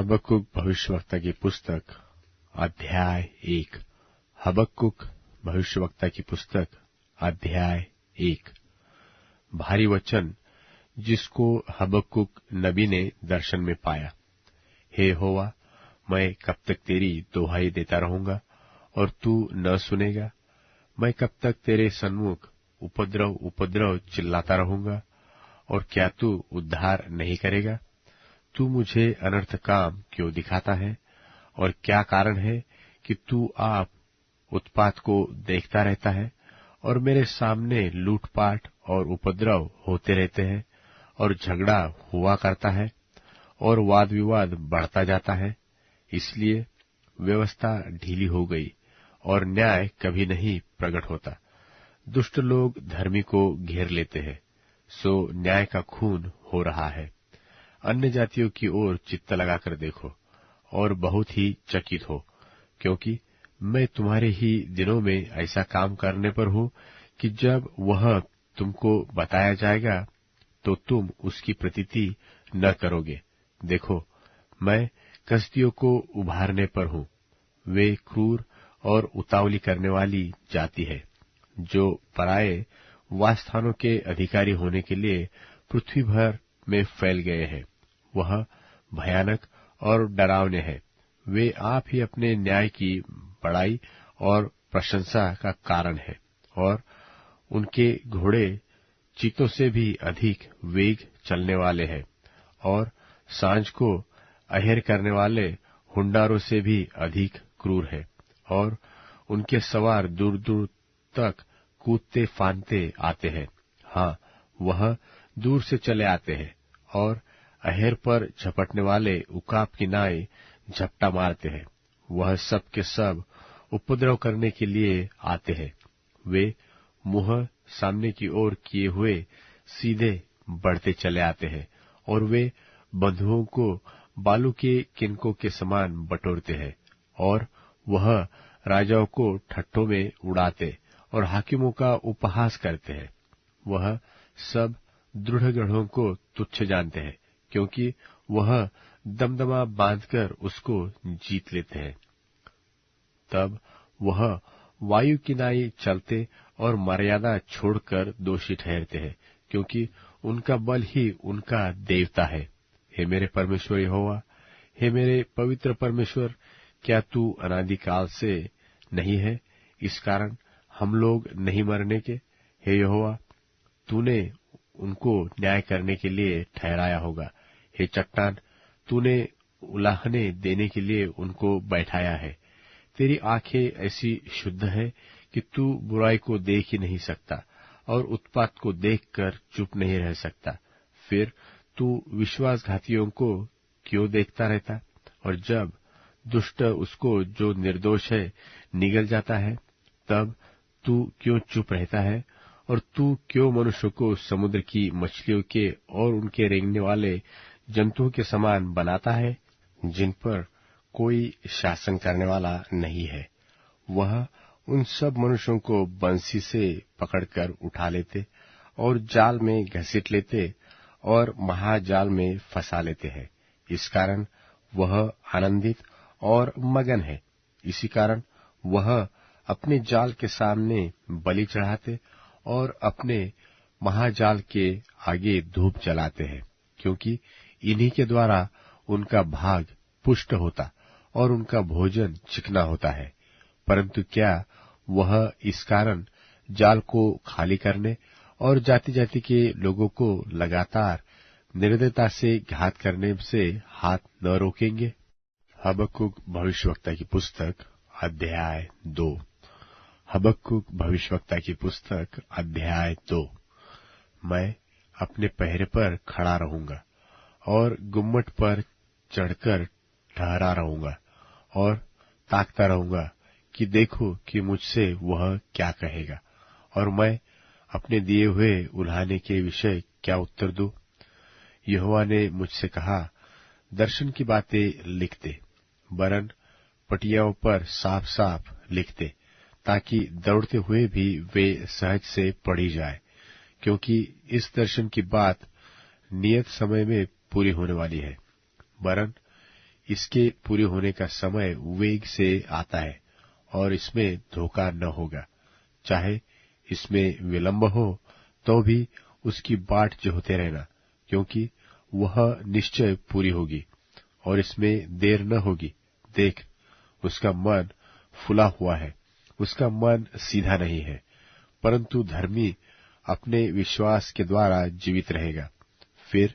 हबक्कुक भविष्यवक्ता की पुस्तक अध्याय 1। हबक्कुक भविष्यवक्ता की पुस्तक अध्याय 1। भारी वचन जिसको हबक्कुक नबी ने दर्शन में पाया। हे यहोवा, मैं कब तक तेरी दोहाई देता रहूंगा और तू न सुनेगा? मैं कब तक तेरे सन्मुख उपद्रव उपद्रव चिल्लाता रहूंगा और क्या तू उद्धार नहीं करेगा? तू मुझे अनर्थ काम क्यों दिखाता है? और क्या कारण है कि तू आप उत्पात को देखता रहता है और मेरे सामने लूटपाट और उपद्रव होते रहते हैं और झगड़ा हुआ करता है और वाद विवाद बढ़ता जाता है। इसलिए व्यवस्था ढीली हो गई और न्याय कभी नहीं प्रकट होता। दुष्ट लोग धर्मी को घेर लेते हैं, सो न्याय का खून हो रहा है। अन्य जातियों की ओर चित्त लगाकर देखो और बहुत ही चकित हो, क्योंकि मैं तुम्हारे ही दिनों में ऐसा काम करने पर हूं कि जब वह तुमको बताया जाएगा तो तुम उसकी प्रतीति न करोगे। देखो, मैं कसदियों को उभारने पर हूं। वे क्रूर और उतावली करने वाली जाति है, जो पराये वासस्थानों के अधिकारी होने के लिए पृथ्वी भर में फैल गए हैं। वह भयानक और डरावने हैं। वे आप ही अपने न्याय की बड़ाई और प्रशंसा का कारण है, और उनके घोड़े चीतों से भी अधिक वेग चलने वाले हैं, और सांझ को अहेर करने वाले हुंडारों से भी अधिक क्रूर है, और उनके सवार दूर दूर तक कूदते फांदते आते हैं। हाँ, वह दूर से चले आते हैं और अहेर पर झपटने वाले उकाब की नाई झपटा मारते हैं। वह सब के सब उपद्रव करने के लिए आते हैं। वे मुंह सामने की ओर किए हुए सीधे बढ़ते चले आते हैं, और वे बंधुओं को बालू के किनकों के समान बटोरते हैं, और वह राजाओं को ठट्ठों में उड़ाते और हाकिमों का उपहास करते हैं। वह सब दृढ़ गढ़ों को तुच्छ जानते हैं, क्योंकि वह दमदमा बांधकर उसको जीत लेते हैं। तब वह वायु की नाई चलते और मर्यादा छोड़कर दोषी ठहरते हैं, क्योंकि उनका बल ही उनका देवता है। हे मेरे परमेश्वर यहोवा, हे मेरे पवित्र परमेश्वर, क्या तू अनादिकाल से नहीं है? इस कारण हम लोग नहीं मरने के। हे यहोवा, तूने उनको न्याय करने के लिए ठहराया होगा। हे चट्टान, तूने उलाहने देने के लिए उनको बैठाया है। तेरी आंखें ऐसी शुद्ध है कि तू बुराई को देख ही नहीं सकता और उत्पात को देखकर चुप नहीं रह सकता। फिर तू विश्वासघातियों को क्यों देखता रहता? और जब दुष्ट उसको जो निर्दोष है निगल जाता है, तब तू क्यों चुप रहता है? और तू क्यों मनुष्य को समुद्र की मछलियों के और उनके रेंगने वाले जंतुओं के समान बनाता है, जिन पर कोई शासन करने वाला नहीं है? वह उन सब मनुष्यों को बंसी से पकड़कर उठा लेते और जाल में घसीट लेते और महाजाल में फंसा लेते हैं। इस कारण वह आनंदित और मगन है। इसी कारण वह अपने जाल के सामने बलि चढ़ाते और अपने महाजाल के आगे धूप जलाते हैं, क्योंकि इन्हीं के द्वारा उनका भाग पुष्ट होता और उनका भोजन चिकना होता है। परंतु क्या वह इस कारण जाल को खाली करने और जाति जाति के लोगों को लगातार निर्दयता से घात करने से हाथ न रोकेंगे? हबक्कुक भविष्यवक्ता की पुस्तक अध्याय 2। हबक्कुक भविष्यवक्ता की पुस्तक अध्याय 2। मैं अपने पहरे पर खड़ा रहूंगा और गुम्मट पर चढ़कर ठहरा रहूंगा और ताकता रहूंगा कि देखो कि मुझसे वह क्या कहेगा, और मैं अपने दिए हुए उल्हाने के विषय क्या उत्तर दूं। यहोवा ने मुझसे कहा, दर्शन की बातें लिख दे, वरन पटियाओं पर साफ साफ लिख दे, ताकि दौड़ते हुए भी वे सहज से पढ़ी जाए, क्योंकि इस दर्शन की बात नियत समय में पूरी होने वाली है। वरन इसके पूरे होने का समय वेग से आता है और इसमें धोखा न होगा। चाहे इसमें विलंब हो तो भी उसकी बाट जोहते रहना, क्योंकि वह निश्चय पूरी होगी और इसमें देर न होगी। देख, उसका मन फुला हुआ है, उसका मन सीधा नहीं है, परंतु धर्मी अपने विश्वास के द्वारा जीवित रहेगा। फिर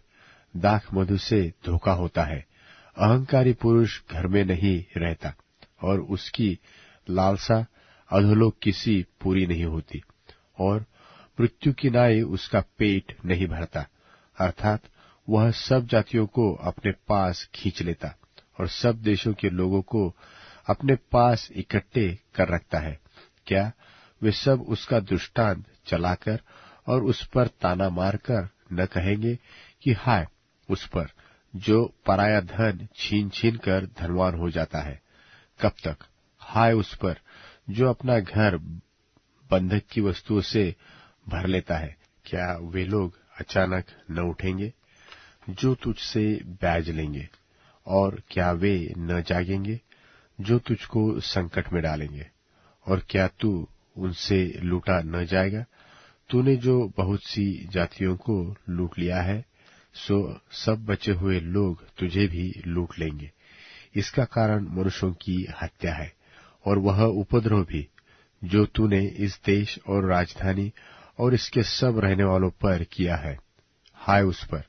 दाख मधु से धोखा होता है। अहंकारी पुरुष घर में नहीं रहता और उसकी लालसा अधोलोक की सी पूरी नहीं होती, और मृत्यु की नाई उसका पेट नहीं भरता। अर्थात वह सब जातियों को अपने पास खींच लेता और सब देशों के लोगों को अपने पास इकट्ठे कर रखता है। क्या वे सब उसका दृष्टांत चलाकर और उस पर ताना मारकर न कहेंगे कि हाय उस पर जो पराया धन छीन छीन कर धनवान हो जाता है? कब तक? हाय उस पर जो अपना घर बंधक की वस्तुओं से भर लेता है। क्या वे लोग अचानक न उठेंगे जो तुझसे ब्याज लेंगे, और क्या वे न जागेंगे जो तुझको संकट में डालेंगे? और क्या तू उनसे लूटा न जाएगा? तूने जो बहुत सी जातियों को लूट लिया है, सो सब बचे हुए लोग तुझे भी लूट लेंगे। इसका कारण मनुष्यों की हत्या है, और वह उपद्रव भी जो तूने इस देश और राजधानी और इसके सब रहने वालों पर किया है। हाय उस पर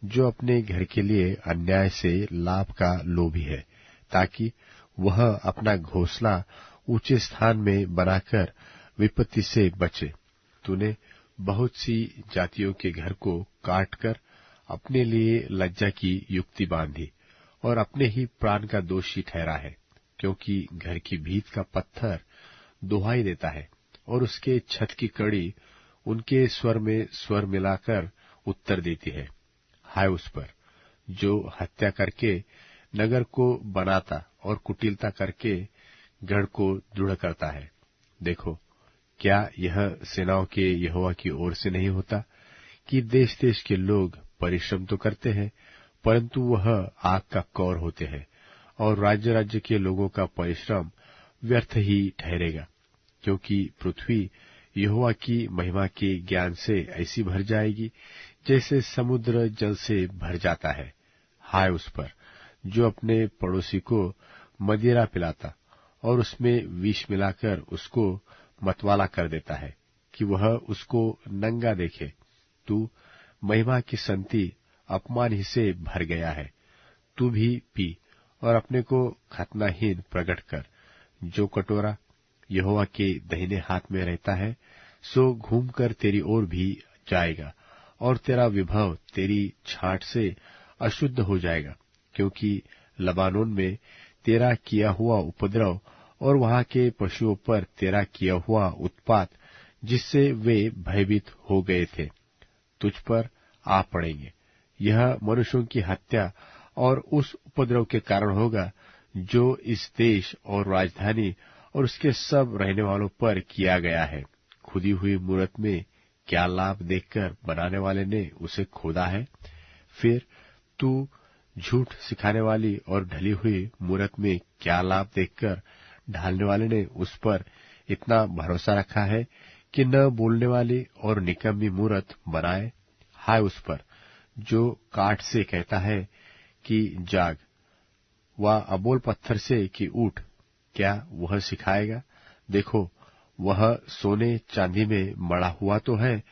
जो अपने घर के लिए अन्याय से लाभ का लोभी है, ताकि वह अपना घोंसला ऊंचे स्थान में बनाकर विपत्ति से बचे। तूने बहुत सी जातियों के घर को काटकर अपने लिए लज्जा की युक्ति बांधी और अपने ही प्राण का दोषी ठहरा है, क्योंकि घर की भीत का पत्थर दुहाई देता है और उसके छत की कड़ी उनके स्वर में स्वर मिलाकर उत्तर देती है। हाय उस पर जो हत्या करके नगर को बनाता और कुटिलता करके गढ़ को दृढ़ करता है। देखो, क्या यह सेनाओं के यहोवा की ओर से नहीं होता कि देश देश के लोग परिश्रम तो करते हैं, परंतु वह आग का कौर होते हैं, और राज्य राज्य के लोगों का परिश्रम व्यर्थ ही ठहरेगा, क्योंकि पृथ्वी यहोवा की महिमा के ज्ञान से ऐसी भर जाएगी जैसे समुद्र जल से भर जाता है। हाय उस पर जो अपने पड़ोसी को मदिरा पिलाता और उसमें विष मिलाकर उसको मतवाला कर देता है कि वह उसको नंगा देखे। तू महिमा की संति अपमान ही से भर गया है। तू भी पी और अपने को खतनाहीन प्रकट कर। जो कटोरा यहोवा के दाहिने हाथ में रहता है, सो घूमकर तेरी ओर भी जाएगा, और तेरा विभव तेरी छाट से अशुद्ध हो जाएगा, क्योंकि लबानोन में तेरा किया हुआ उपद्रव और वहां के पशुओं पर तेरा किया हुआ उत्पात, जिससे वे भयभीत हो गए थे, तुझ पर आ पड़ेंगे। यह मनुष्यों की हत्या और उस उपद्रव के कारण होगा जो इस देश और राजधानी और उसके सब रहने वालों पर किया गया है। खुदी हुई मूरत में क्या लाभ देखकर बनाने वाले ने उसे खोदा है? फिर तू झूठ सिखाने वाली और ढली हुई मूरत में क्या लाभ देखकर ढालने वाले ने उस पर इतना भरोसा रखा है कि न बोलने वाली और निकम्मी मूरत बनाए? हाय उस पर जो काठ से कहता है कि जाग, व अबोल पत्थर से कि उठ, क्या वह सिखाएगा? देखो, वह सोने चांदी में मढ़ा हुआ तो है,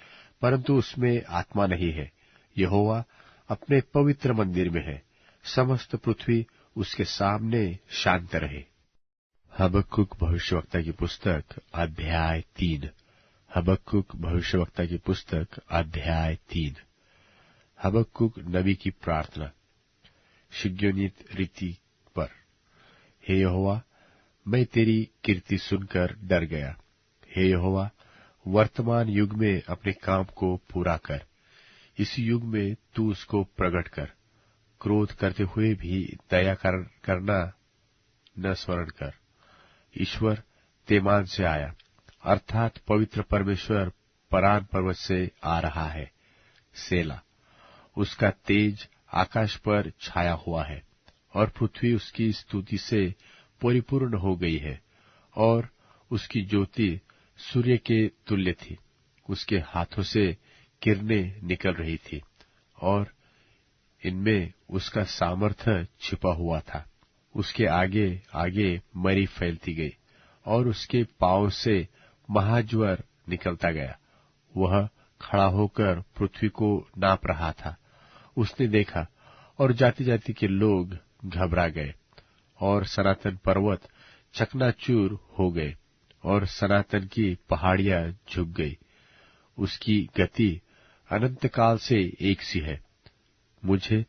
परंतु उसमें आत्मा नहीं है। यहोवा अपने पवित्र मंदिर में है, समस्त पृथ्वी उसके सामने शांत रहे। हबक्कुक भविष्यवक्ता की पुस्तक अध्याय 3। हबक्कुक भविष्यवक्ता की पुस्तक अध्याय 3। हबक्कुक नबी की प्रार्थना शिग्योनित रीति पर। हे यहोवा, मैं तेरी कीर्ति सुनकर डर गया। हे यहोवा, वर्तमान युग में अपने काम को पूरा कर। इस युग में तू उसको प्रकट कर। क्रोध करते हुए भी दया करना न स्मरण कर। ईश्वर तेमान से आया, अर्थात पवित्र परमेश्वर परान पर्वत से आ रहा है। सेला। उसका तेज आकाश पर छाया हुआ है और पृथ्वी उसकी स्तुति से परिपूर्ण हो गई है, और उसकी ज्योति सूर्य के तुल्य थी। उसके हाथों से किरणें निकल रही थी, और इनमें उसका सामर्थ्य छिपा हुआ था। उसके आगे आगे मरी फैलती गई, और उसके पांव से महाज्वर निकलता गया। वह खड़ा होकर पृथ्वी को नाप रहा था। उसने देखा, और जाति जाति के लोग घबरा गए, और सनातन पर्वत चकनाचूर हो गए, और सनातन की पहाड़ियां झुक गई। उसकी गति अनंत काल से एक सी है। मुझे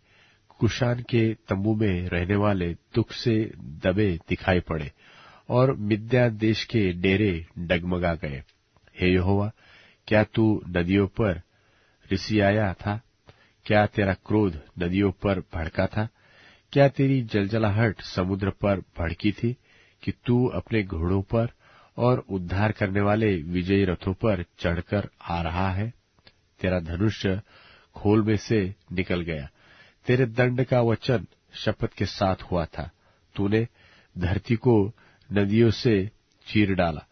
कुशान के तंबू में रहने वाले दुख से दबे दिखाई पड़े, और मिद्या देश के डेरे डगमगा गए। हे यहोवा, क्या तू नदियों पर रिसियाया था? क्या तेरा क्रोध नदियों पर भड़का था? क्या तेरी जलजलाहट समुद्र पर भड़की थी, कि तू अपने घोड़ों पर और उद्धार करने वाले विजयी रथों पर चढ़कर आ रहा है? तेरा धनुष खोल में से निकल गया। तेरे दंड का वचन शपथ के साथ हुआ था। तूने धरती को नदियों से चीर डाला।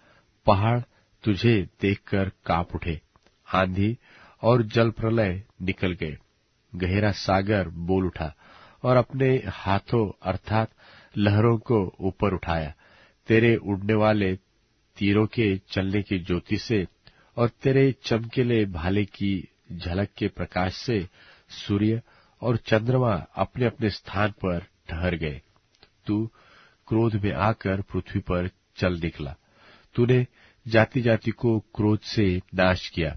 पहाड़ तुझे देखकर कांप उठे। आंधी और जल प्रलय निकल गए। गहरा सागर बोल उठा और अपने हाथों अर्थात लहरों को ऊपर उठाया। तेरे उड़ने वाले तीरों के चलने की ज्योति से और तेरे चमकीले भाले की झलक के प्रकाश से सूर्य और चंद्रमा अपने अपने स्थान पर ठहर गए। तू क्रोध में आकर पृथ्वी पर चल निकला। तूने जाति जाति को क्रोध से नाश किया,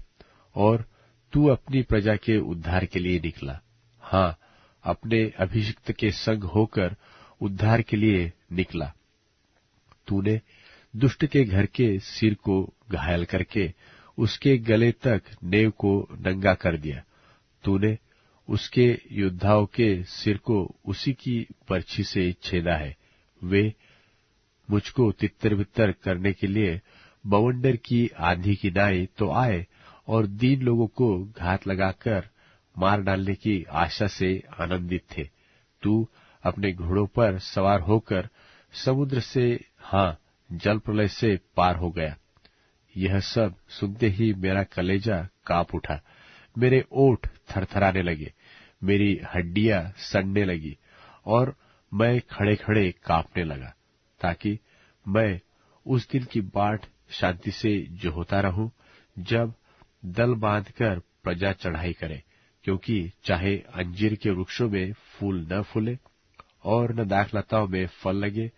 और तू अपनी प्रजा के उद्धार के लिए निकला। हाँ, अपने अभिषिक्त के संग होकर उद्धार के लिए निकला। तूने दुष्ट के घर के सिर को घायल करके उसके गले तक नेव को नंगा कर दिया। तूने उसके योद्धाओं के सिर को उसी की बर्छी से छेदा है। वे मुझको तितर बितर करने के लिए बवंडर की आंधी की नाई तो आए, और दीन लोगों को घात लगाकर मार डालने की आशा से आनंदित थे। तू अपने घोड़ों पर सवार होकर समुद्र से, हाँ, जल प्रलय से पार हो गया। यह सब सुनते ही मेरा कलेजा कांप उठा। मेरे ओठ थरथराने लगे, मेरी हड्डियां सड़ने लगी, और मैं खड़े खड़े कांपने लगा, ताकि मैं उस दिन की बाट शांति से जोहता रहूं, जब दल बांधकर प्रजा चढ़ाई करे। क्योंकि चाहे अंजीर के वृक्षों में फूल न फूले, और न दाखलताओं में फल लगे,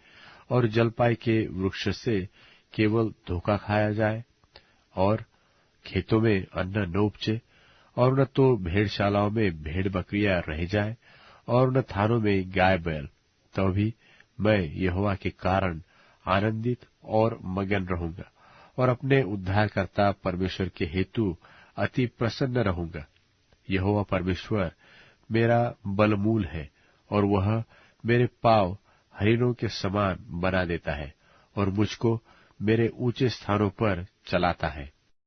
और जलपाई के वृक्ष से केवल धोखा खाया जाए, और खेतों में अन्न न उपजे, और न तो भेड़शालाओं में भेड़ बकरियां रह जाए, और न थानों में गाय बैल, तो भी मैं यहोवा के कारण आनंदित और मगन रहूंगा, और अपने उद्धारकर्ता परमेश्वर के हेतु अति प्रसन्न रहूंगा। यहोवा परमेश्वर मेरा बलमूल है, और वह मेरे पांव हरिणों के समान बना देता है, और मुझको मेरे ऊंचे स्थानों पर चलाता है।